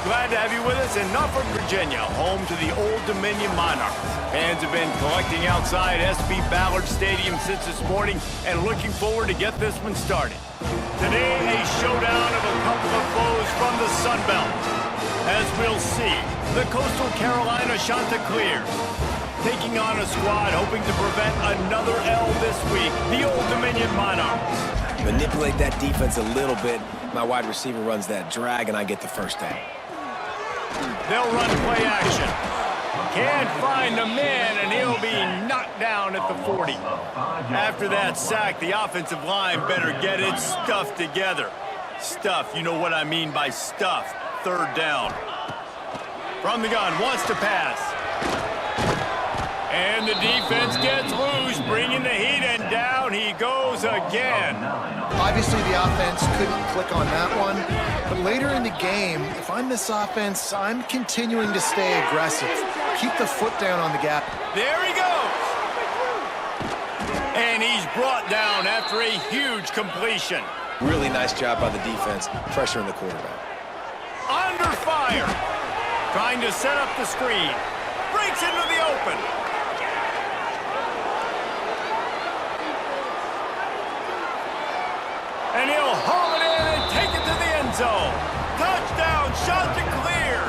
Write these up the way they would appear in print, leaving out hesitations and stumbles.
Glad to have you with us in Norfolk, Virginia, home to the Old Dominion Monarchs. Fans have been collecting outside SB Ballard Stadium since this morning and looking forward to get this one started. Today, a showdown of a couple of foes from the Sun Belt. As we'll see, the Coastal Carolina Chanticleers taking on a squad hoping to prevent another L this week, the Old Dominion Monarchs. Manipulate that defense a little bit. My wide receiver runs that drag, and I get the first down. They'll run play action. Can't find a man, and he'll be knocked down at the 40. After that sack, the offensive line better get its stuff together. Stuff, you know what I mean by stuff. Third down. From the gun, wants to pass. And the defense gets loose, bringing the heat, and down he goes again. Obviously, the offense couldn't click on that one. But later in the game, if I'm this offense, I'm continuing to stay aggressive. Keep the foot down on the gap. There he goes. And he's brought down after a huge completion. Really nice job by the defense, pressuring the quarterback. Under fire. Trying to set up the screen. Breaks into the open. And he'll haul it in and take it to the end zone. Touchdown, Chanticleer.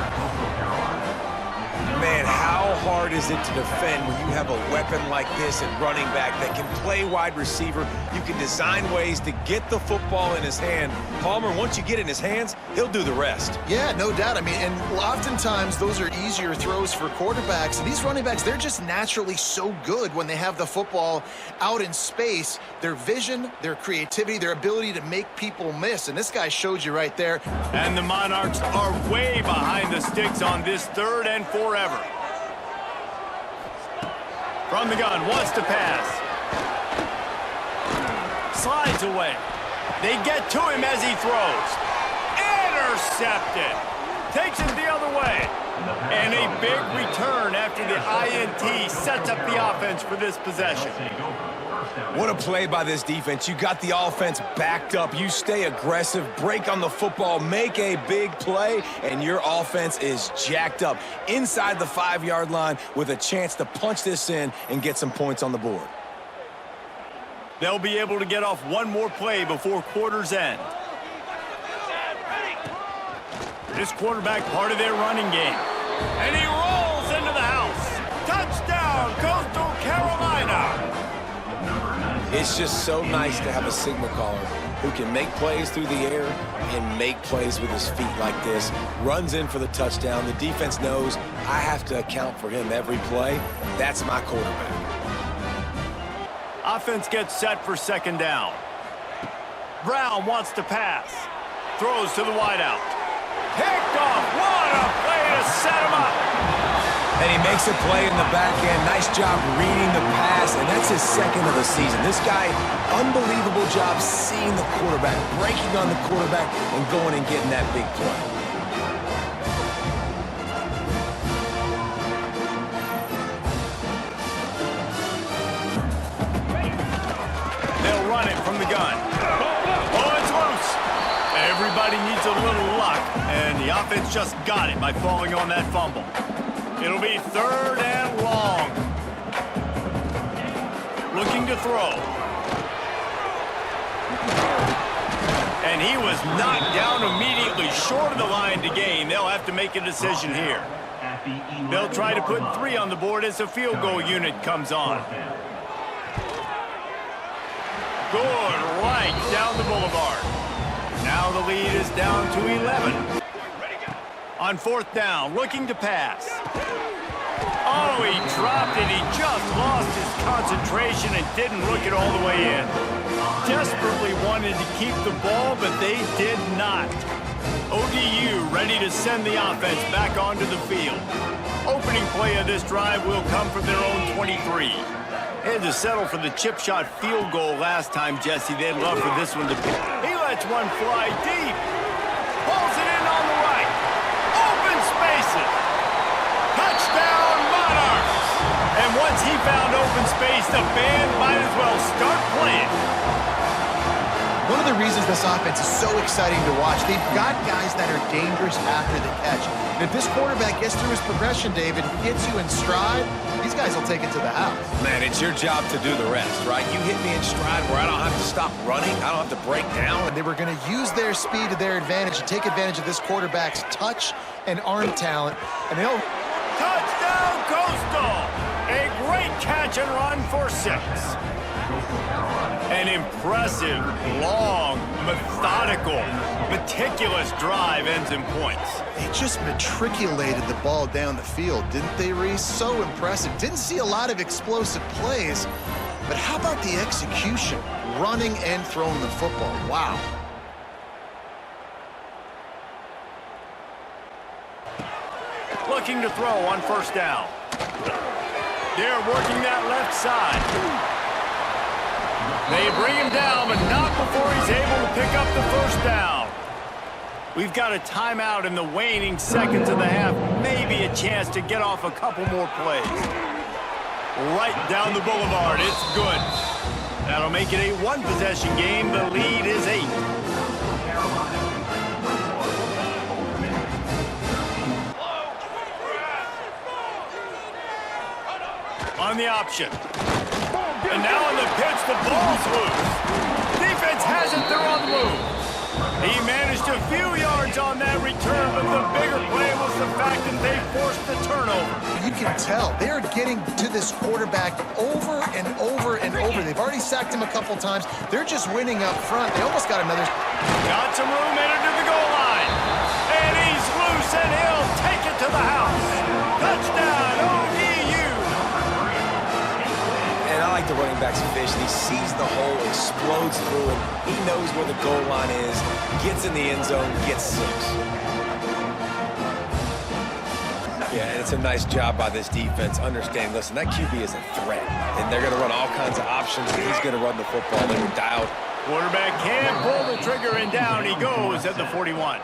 Man, how hard is it to defend when you have a weapon like this at running back that can play wide receiver? You can design ways to get the football in his hand. Palmer, once you get it in his hands, he'll do the rest. Yeah, no doubt. I mean, and oftentimes those are easier throws for quarterbacks. And these running backs, they're just naturally so good when they have the football out in space. Their vision, their creativity, their ability to make people miss. And this guy showed you right there. And the Monarchs are way behind the sticks on this third and forever. From the gun, wants to pass. Slides away. They get to him as he throws. Intercepted. Takes it the other way. And a big return after the INT sets up the offense for this possession. What a play by this defense. You got the offense backed up. You stay aggressive, break on the football, make a big play, and your offense is jacked up inside the 5-yard line with a chance to punch this in and get some points on the board. They'll be able to get off one more play before quarter's end. This quarterback part of their running game. And he rolls into the house. Touchdown, Coastal Carolina. It's just so nice to have a signal caller who can make plays through the air and make plays with his feet like this. Runs in for the touchdown. The defense knows I have to account for him every play. That's my quarterback. Offense gets set for second down. Brown wants to pass. Throws to the wideout. Picked off. What a play to set him up. And he makes a play in the back end. Nice job reading the pass, and that's his second of the season. This guy, unbelievable job seeing the quarterback, breaking on the quarterback, and going and getting that big play. They'll run it from the gun. Oh, it's loose. Everybody needs a little luck, and the offense just got it by falling on that fumble. It'll be third and long. Looking to throw. And he was knocked down immediately short of the line to gain. They'll have to make a decision here. They'll try to put 3 on the board as a field goal unit comes on. Good right down the boulevard. Now the lead is down to 11. On fourth down, looking to pass. Oh, he dropped it. He just lost his concentration and didn't look it all the way in. Desperately wanted to keep the ball, but they did not. ODU ready to send the offense back onto the field. Opening play of this drive will come from their own 23. Had to settle for the chip shot field goal last time, Jesse. They'd love for this one to be. He lets one fly deep. Pulls it in on the right. Open spaces. Touchdown, Monarchs. And once he found open space, the band might as well start playing. One of the reasons this offense is so exciting to watch, they've got guys that are dangerous after the catch. And if this quarterback gets through his progression, David, gets you in stride, these guys will take it to the house. Man, it's your job to do the rest, right? You hit me in stride where I don't have to stop running. I don't have to break down. They were going to use their speed to their advantage and take advantage of this quarterback's touch and arm talent. And they'll... Touchdown, Coastal! A great catch and run for 6. An impressive, long, methodical, meticulous drive ends in points. They just matriculated the ball down the field, didn't they, Reese? So impressive. Didn't see a lot of explosive plays, but how about the execution? Running and throwing the football. Wow. Looking to throw on first down. They're working that left side. They bring him down, but not before he's able to pick up the first down. We've got a timeout in the waning seconds of the half. Maybe a chance to get off a couple more plays. Right down the boulevard. It's good. That'll make it a one-possession game. The lead is 8. On the option. And now on the pitch, the ball's loose. Defense has it, they're on the move. He managed a few yards on that return, but the bigger play was the fact that they forced the turnover. You can tell they're getting to this quarterback over and over and over. They've already sacked him a couple times. They're just winning up front. They almost got another. Got some room headed to the goal line. And he's loose, and he'll take it to the house. Touchdown, ODU. And I like the running back's vision. He sees the hole, explodes through it. He knows where the goal line is, gets in the end zone, gets 6. Yeah, and it's a nice job by this defense. Understand, listen, that QB is a threat, and they're going to run all kinds of options, and he's going to run the football. They were dialed. Quarterback can't pull the trigger, and down he goes at the 41.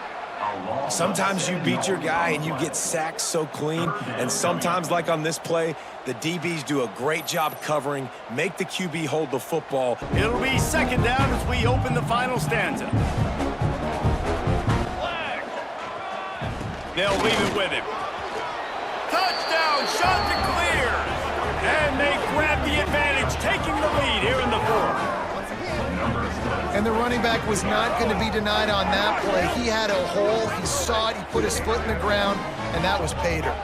Sometimes you beat your guy and you get sacked so clean, and sometimes, like on this play, the DBs do a great job covering, make the QB hold the football. It'll be second down as we open the final stanza. They'll leave it with him. Touchdown, shot to clear. And they grab the advantage, taking the lead here in the 4th. And the running back was not going to be denied on that play. He had a hole, he saw it, he put his foot in the ground, and that was pay dirt.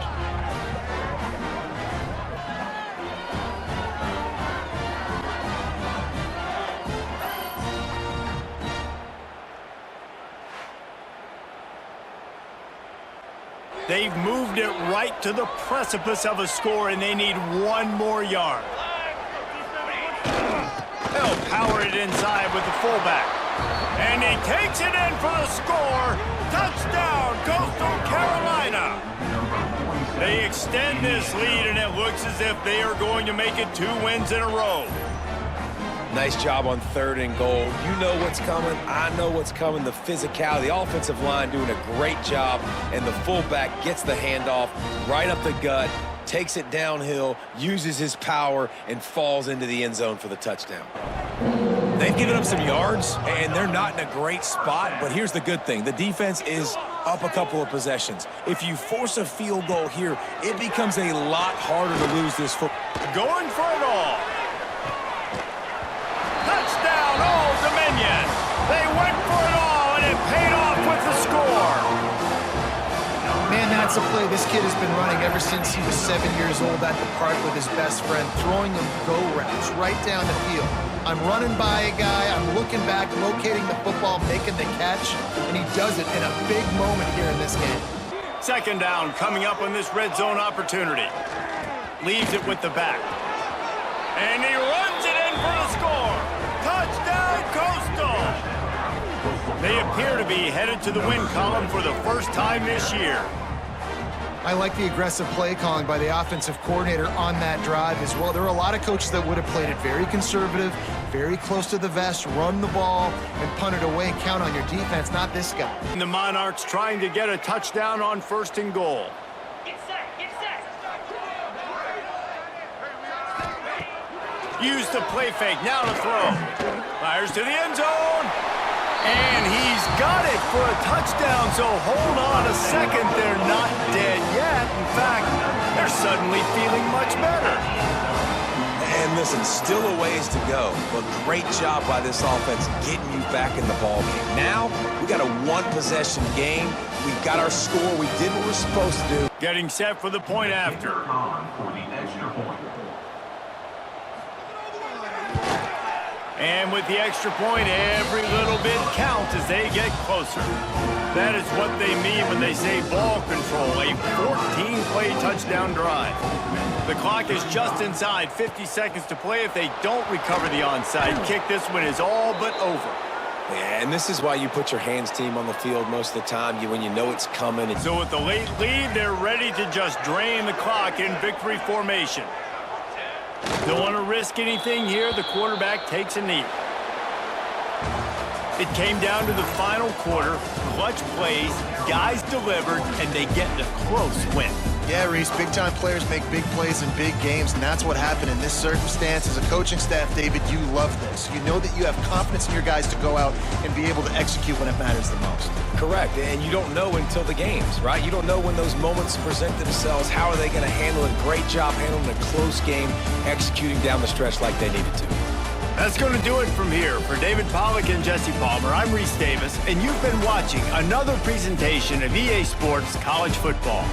They've moved it right to the precipice of a score, and they need 1 more yard. They'll power it inside with the fullback. And he takes it in for the score. Touchdown, Coastal Carolina. They extend this lead, and it looks as if they are going to make it 2 wins in a row. Nice job on 3rd and goal. You know what's coming. I know what's coming. The physicality, the offensive line doing a great job, and the fullback gets the handoff right up the gut, takes it downhill, uses his power, and falls into the end zone for the touchdown. They've given up some yards, and they're not in a great spot, but here's the good thing. The defense is up a couple of possessions. If you force a field goal here, it becomes a lot harder to lose this football. Going for it all. Touchdown, Old Dominion. They went for it all, and it paid off with the score. Man, that's a play this kid has been running ever since he was 7 years old at the park with his best friend, throwing him go routes right down the field. I'm running by a guy, I'm looking back, locating the football, making the catch, and he does it in a big moment here in this game. Second down coming up on this red zone opportunity. Leaves it with the back. And he runs it in for the score. Touchdown, Coastal. They appear to be headed to the win column for the first time this year. I like the aggressive play calling by the offensive coordinator on that drive as well. There are a lot of coaches that would have played it very conservative, very close to the vest, run the ball, and punt it away, count on your defense, not this guy. And the Monarchs trying to get a touchdown on 1st and goal. Use the play fake, now to throw. Fires to the end zone. And he's got it for a touchdown, so hold on a second. They're not dead yet. In fact, they're suddenly feeling much better. And listen, still a ways to go, but great job by this offense getting you back in the ballgame. Now, we got a one-possession game. We got our score. We did what we're supposed to do. Getting set for the point after. And with the extra point, every little bit counts as they get closer. That is what they mean when they say ball control, a 14-play touchdown drive. The clock is just inside 50 seconds to play. If they don't recover the onside kick, this one is all but over. Yeah, and this is why you put your hands team on the field most of the time, when you know it's coming. So with the late lead, they're ready to just drain the clock in victory formation. Don't want to risk anything here. The quarterback takes a knee. It came down to the final quarter. Clutch plays, guys delivered, and they get a close win. Yeah, Reese, big-time players make big plays in big games, and that's what happened in this circumstance. As a coaching staff, David, you love this. You know that you have confidence in your guys to go out and be able to execute when it matters the most. Correct, and you don't know until the games, right? You don't know when those moments present themselves. How are they going to handle it? Great job handling a close game, executing down the stretch like they needed to. That's going to do it from here. For David Pollack and Jesse Palmer, I'm Reese Davis, and you've been watching another presentation of EA Sports College Football.